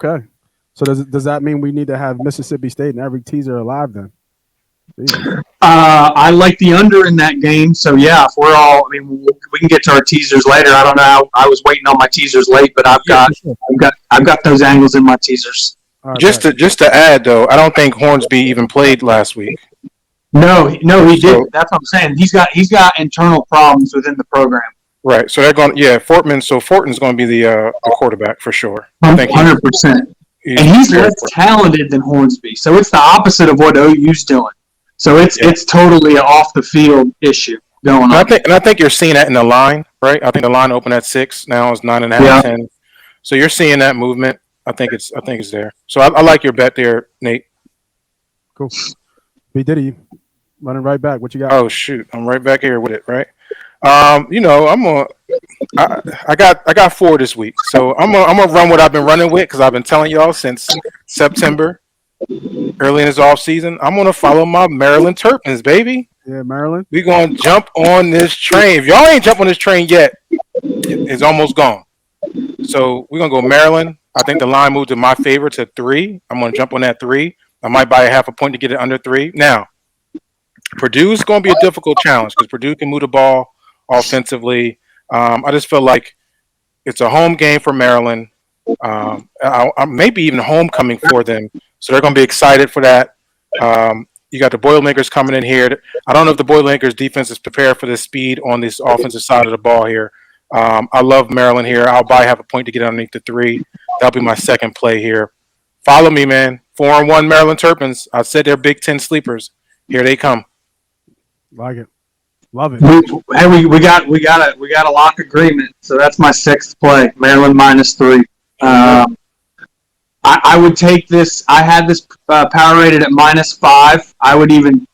Okay. So does that mean we need to have Mississippi State and every teaser alive then? Jesus. I like the under in that game. So yeah, if we're all, I mean, we can get to our teasers later. I don't know. I was waiting on my teasers late, but Yeah, for sure. I've got those angles in my teasers. All right, Just bet. to add though, I don't think Hornsby even played last week. No, he So didn't. That's what I'm saying. He's got internal problems within the program. right, so they're going. Yeah, Fortman. So Fortin's going to be the quarterback for sure. I think 100%. he's And he's prepared less for it. talented than Hornsby. So it's the opposite of what OU's doing. So it's totally an off the field issue going And on. I think you're seeing that in the line, right? I think the line opened at 6. Now it's 9.5, Yeah. 10. So you're seeing that movement. I think it's there. So I like your bet there, Nate. Cool. B.Dididy, running right back. What you got? Oh shoot, I'm right back here with it, right? I'm gonna. I got 4 this week, so I'm gonna run what I've been running with because I've been telling y'all since September, early in this off season. I'm gonna follow my Maryland Terrapins, baby. Yeah, Maryland. We gonna jump on this train. If y'all ain't jump on this train yet, it's almost gone. So we're gonna go Maryland. I think the line moved to my favor to 3. I'm gonna jump on that 3. I might buy a half a point to get it under 3. Now, Purdue's gonna be a difficult challenge because Purdue can move the ball offensively. I just feel like it's a home game for Maryland. Maybe even homecoming for them. So they're gonna be excited for that. You got the Boilermakers coming in here. I don't know if the Boilermakers defense is prepared for the speed on this offensive side of the ball here. I love Maryland here. I'll buy half a point to get underneath the 3. That'll be my second play here. Follow me, man. 4-1 Maryland Terrapins. I said they're Big Ten sleepers. Here they come. Like it. Love it. We got a lock agreement. So that's my 6th play. Maryland -3. I would take this. I had this power rated at -5. I would even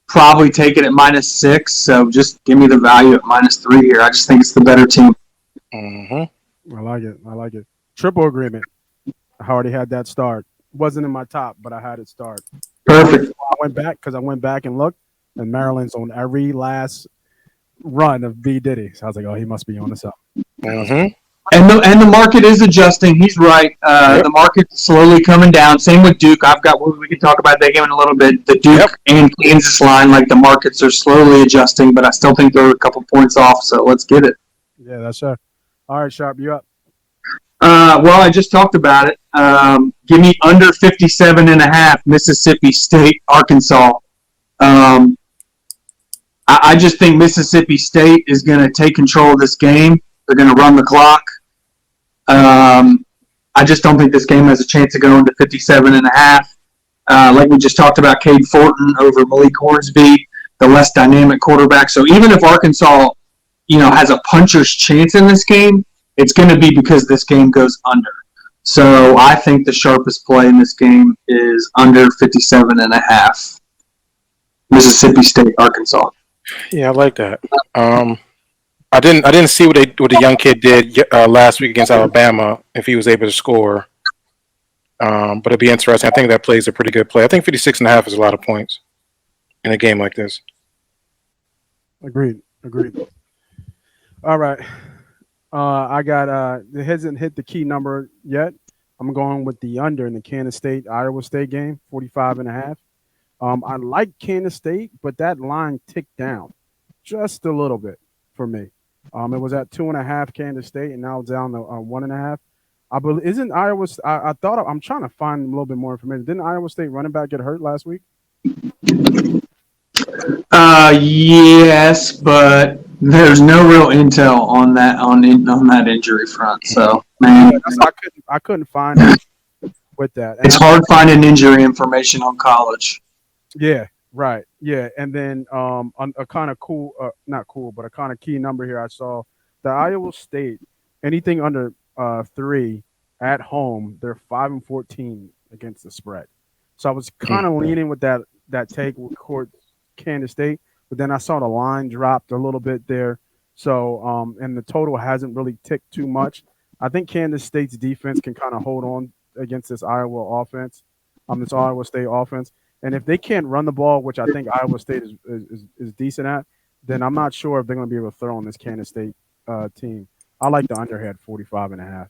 probably take it at -6. So just give me the value at -3 here. I just think it's the better team. Mm-hmm. I like it. I like it. Triple agreement. I already had that start. Wasn't in my top, but I had it start. Perfect. I went back and looked, and Maryland's on every last run of B.Dididy. So I was like, oh, he must be on this up. Mm-hmm. And the market is adjusting. He's right. Yep. The market's slowly coming down. Same with Duke. We can talk about that game in a little bit. The Duke and Kansas line, like the markets are slowly adjusting, but I still think they're a couple points off. So let's get it. Yeah, that's sure. All right, Sharp, you up? Well, I just talked about it. Give me under 57.5. Mississippi State, Arkansas. I just think Mississippi State is going to take control of this game. They're going to run the clock. I just don't think this game has a chance of going to 57.5. Like we just talked about, Cade Fortin over Malik Hornsby, the less dynamic quarterback. So even if Arkansas, has a puncher's chance in this game, it's going to be because this game goes under. So I think the sharpest play in this game is under 57.5. Mississippi State, Arkansas. Yeah, I like that. I didn't see what the young kid did last week against Alabama if he was able to score. But it'd be interesting. I think that play is a pretty good play. I think 56.5 is a lot of points in a game like this. Agreed. All right. I got it hasn't hit the key number yet. I'm going with the under in the Kansas State Iowa State game, 45.5. I like Kansas State, but that line ticked down just a little bit for me. It was at 2.5 Kansas State, and now it's down to 1.5. I believe isn't Iowa. I thought I'm trying to find a little bit more information. Didn't Iowa State running back get hurt last week? Yes, but there's no real intel on that injury front. So, man, I couldn't find it with that. And it's hard finding injury information on college. Yeah, right. Yeah, and then a kind of cool, not cool, but a kind of key number here. I saw the Iowa State anything under 3 at home. They're 5-14 against the spread. So I was kind of leaning with that take with Kansas State, but then I saw the line dropped a little bit there. So and the total hasn't really ticked too much. I think Kansas State's defense can kind of hold on against this Iowa offense, this Iowa State offense. And if they can't run the ball, which I think Iowa State is decent at, then I'm not sure if they're going to be able to throw on this Kansas State team. I like the underhead 45.5.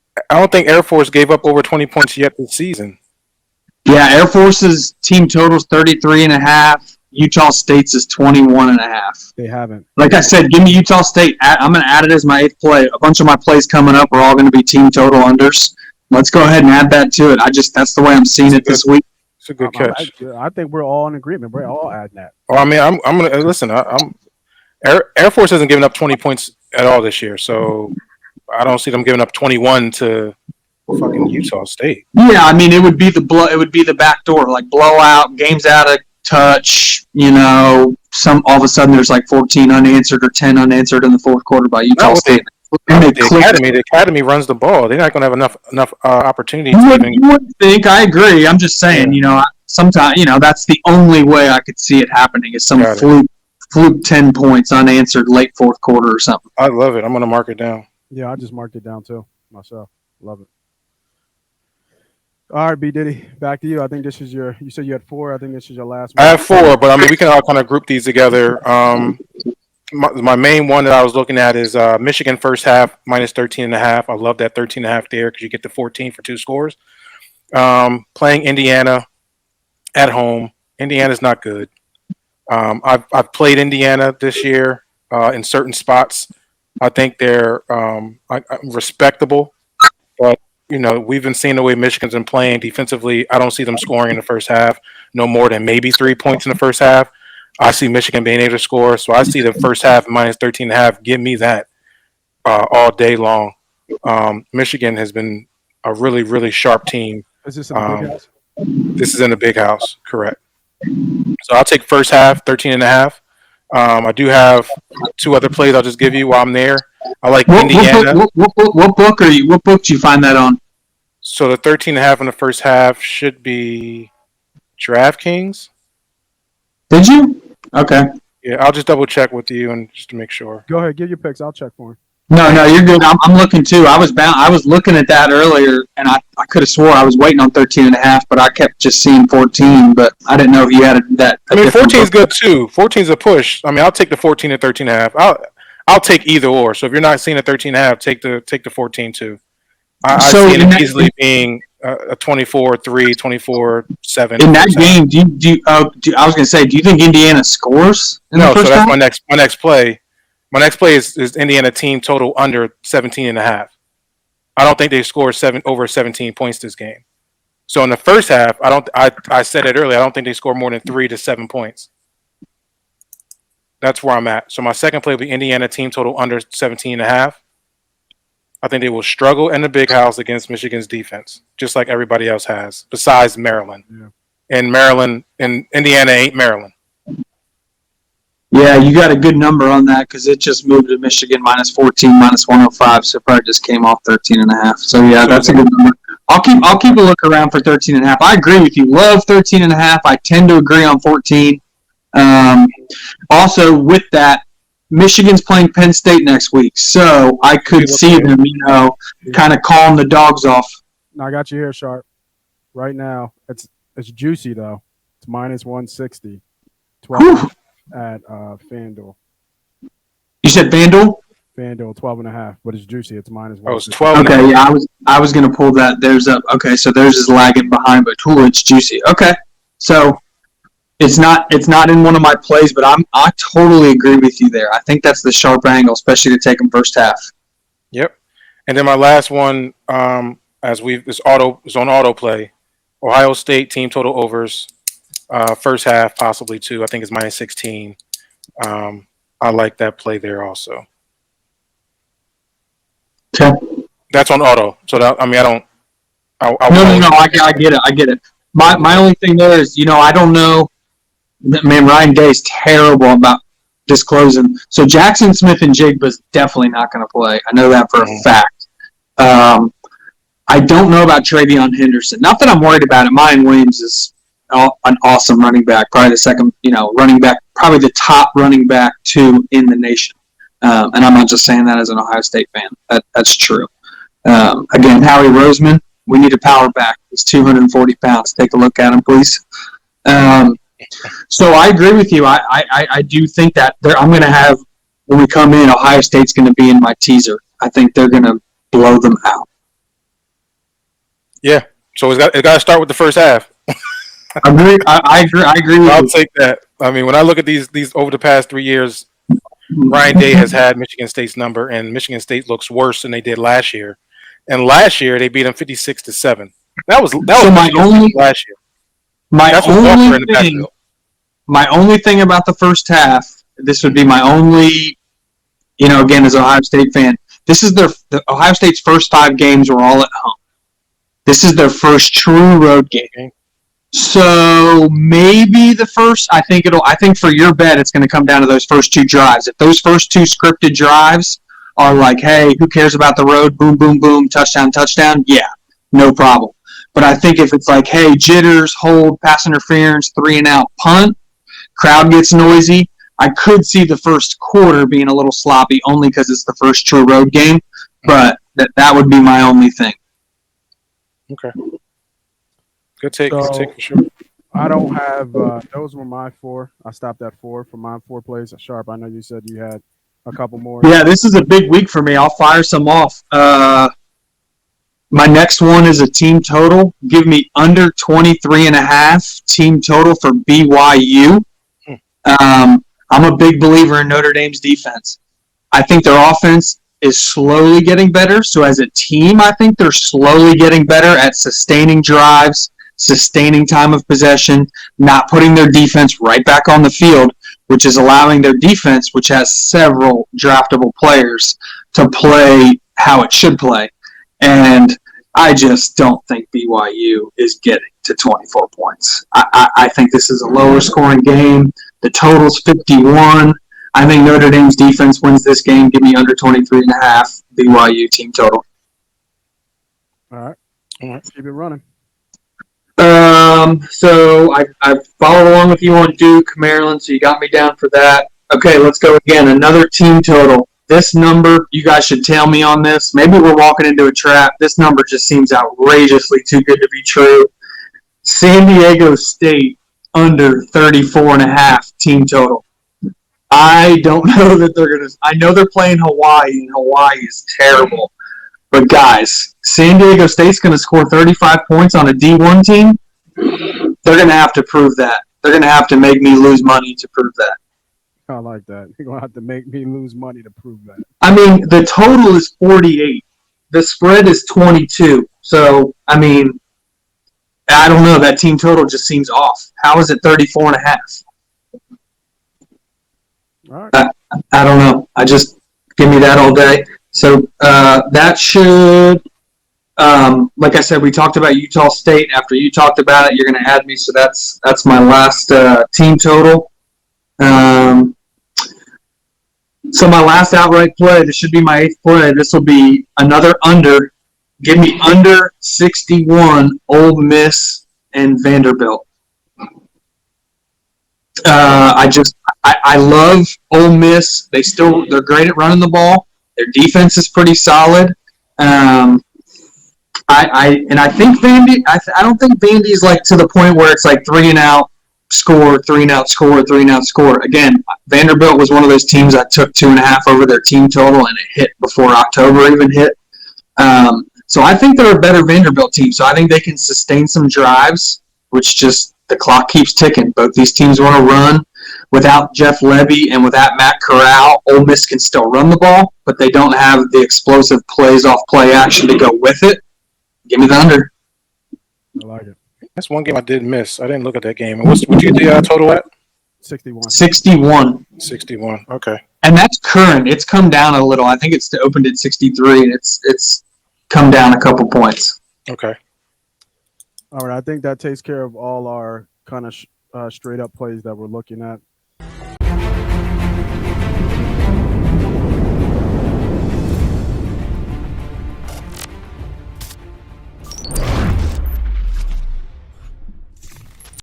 I don't think Air Force gave up over 20 points yet this season. Yeah, Air Force's team totals 33.5. Utah State's is 21.5. They haven't. Like I said, give me Utah State. I'm going to add it as my 8th play. A bunch of my plays coming up are all going to be team total unders. Let's go ahead and add that to it. That's the way I'm seeing it this week. It's a good catch. I think we're all in agreement. We're all adding that. Well, I mean, I'm gonna listen. Air Force hasn't given up 20 points at all this year, so I don't see them giving up 21 to fucking Utah State. Yeah, I mean, it would be the back door, like blowout, games out of touch. All of a sudden there's like 14 unanswered or 10 unanswered in the fourth quarter by Utah State. The academy runs the ball. They're not going to have enough opportunities. You would think. I agree. I'm just saying. Sometimes that's the only way I could see it happening is some fluke 10 points unanswered late fourth quarter or something. I love it. I'm going to mark it down. Yeah, I just marked it down too myself. Love it. All right, B.Diddy, back to you. I think this is you said you had 4. I think this is your last one. I have 4, but I mean, we can all kind of group these together. My main one that I was looking at is Michigan first half minus 13.5. I love that 13.5 there because you get the 14 for 2 scores. Playing Indiana at home. Indiana's not good. I've played Indiana this year in certain spots. I think they're respectable, but we've been seeing the way Michigan's been playing defensively. I don't see them scoring in the first half, no more than maybe 3 points in the first half. I see Michigan being able to score, so I see the first half minus 13.5. Give me that all day long. Michigan has been a really, really sharp team. Is this in the big house? This is in the big house, correct. So I'll take first half, 13.5. I do have 2 other plays I'll just give you while I'm there. I like Indiana. What book did you find that on? So the 13.5 in the first half should be DraftKings. Did you? Okay. Yeah, I'll just double check with you and just to make sure. Go ahead, give your picks. I'll check for him. No, you're good. I'm looking too. I was looking at that earlier, and I could have swore I was waiting on 13.5, but I kept just seeing 14. But I didn't know if you had that. I mean, 14 is good too. 14 is a push. I mean, I'll take the 14 and 13.5. I'll take either or. So if you're not seeing a 13.5, take the 14 too. I see it easily being a 24-3, 24-7. In that game, I was going to say, do you think Indiana scores? No, so that's my next play. My next play is Indiana team total under 17.5. I don't think they score over 17 points this game. So in the first half, I said it earlier, I don't think they score more than 3 to 7 points. That's where I'm at. So my second play will be Indiana team total under 17.5. I think they will struggle in the big house against Michigan's defense, just like everybody else has, besides Maryland. Yeah. And Indiana ain't Maryland. Yeah, you got a good number on that because it just moved to Michigan minus 14, minus 105, so it probably just came off 13.5. So yeah, that's a good number. I'll keep a look around for 13.5. I agree with you. Love 13.5. I tend to agree on 14. Also, with that, Michigan's playing Penn State next week, so I could see them, kind of calling the dogs off. I got you here, Sharp. Right now, it's juicy though. It's minus 160, 12 at FanDuel. You said FanDuel? FanDuel 12.5, but it's juicy. It's minus 160. Oh, it's 12. Okay, yeah, I was gonna pull that. So theirs is lagging behind, but it's juicy. Okay, so. It's not in one of my plays, but I totally agree with you there. I think that's the sharp angle, especially to take them first half. Yep. And then my last one, is on autoplay. Ohio State team total overs, first half possibly 2. I think it's minus 16. I like that play there also. Okay. That's on auto. So that, I mean, I don't. No. I get it. My only thing there is, I don't know. Man, Ryan Day's terrible about disclosing. So Jackson Smith and Jigba's definitely not going to play. I know that for a fact. I don't know about Travion Henderson. Not that I'm worried about it. Mayan Williams is an awesome running back. Probably the second, running back, probably the top running back 2 in the nation. And I'm not just saying that as an Ohio State fan. That's true. Again, Howie Roseman, we need a power back. He's 240 pounds. Take a look at him, please. So I agree with you. I do think that I'm going to have, when we come in, Ohio State's going to be in my teaser. I think they're going to blow them out. Yeah. So it got to start with the first half. I agree. I agree with I'll you. take that. I mean, when I look at these over the past 3 years, Ryan Day has had Michigan State's number, and Michigan State looks worse than they did last year. And last year they beat them 56-7. That was So Michigan's team last year. my That's with Walker only in the thing backfield. my only thing about the first half, this would be my only, again as an Ohio State fan, this is the Ohio State's first 5 games were all at home. This is their first true road game. Okay. So maybe I think for your bet it's going to come down to those first 2 drives. If those first 2 scripted drives are like, hey, who cares about the road? Boom, boom, boom, touchdown, touchdown. Yeah, no problem. But I think if it's like, hey, jitters, hold, pass interference, 3-and-out, punt, crowd gets noisy, I could see the first quarter being a little sloppy only because it's the first true road game. But that would be my only thing. Okay. Good take. Good So take for sure. I don't have those were my 4. I stopped at 4 for my 4 plays. Sharp, I know you said you had a couple more. Yeah, this is a big week for me. I'll fire some off. My next one is a team total. Give me under 23.5 team total for BYU. Hmm. I'm a big believer in Notre Dame's defense. I think their offense is slowly getting better. So as a team, I think they're slowly getting better at sustaining drives, sustaining time of possession, not putting their defense right back on the field, which is allowing their defense, which has several draftable players, to play how it should play. And I just don't think BYU is getting to 24 points. I think this is a lower scoring game. The total's 51. I think Notre Dame's defense wins this game. Give me under 23.5 BYU team total. All right. All right. Keep it running. So I followed along with you on Duke, Maryland, so you got me down for that. Okay, let's go again. Another team total. This number, you guys should tell me on this. Maybe we're walking into a trap. This number just seems outrageously too good to be true. San Diego State under 34.5 team total. I don't know that they're going to – I know they're playing Hawaii, and Hawaii is terrible. But, guys, San Diego State's going to score 35 points on a D1 team. They're going to have to prove that. They're going to have to make me lose money to prove that. I like that. You're going to have to make me lose money to prove that. I mean, the total is 48. The spread is 22. So, I mean, I don't know. That team total just seems off. How is it 34.5? All right. I don't know. I just give me that all day. So that should, like I said, we talked about Utah State. After you talked about it, you're going to add me. So that's my last team total. So my last outright play, this should be my 8th play. This will be another under. Give me under 61 Ole Miss and Vanderbilt. I love Ole Miss. They're great at running the ball. Their defense is pretty solid. I think Vandy. I don't think Vandy's like to the point where it's like 3-and-out score, 3-and-out score, 3-and-out score. Again, Vanderbilt was one of those teams that took 2.5 over their team total, and it hit before October even hit. So I think they're a better Vanderbilt team. So I think they can sustain some drives, which just the clock keeps ticking. Both these teams want to run. Without Jeff Levy and without Matt Corral, Ole Miss can still run the ball, but they don't have the explosive plays off play action to go with it. Give me the under. I like it. That's one game I did miss. I didn't look at that game. And what you the total at? 61. 61. 61. Okay. And that's current. It's come down a little. I think it's opened at 63, and it's come down a couple points. Okay. All right. I think that takes care of all our kind of straight up plays that we're looking at.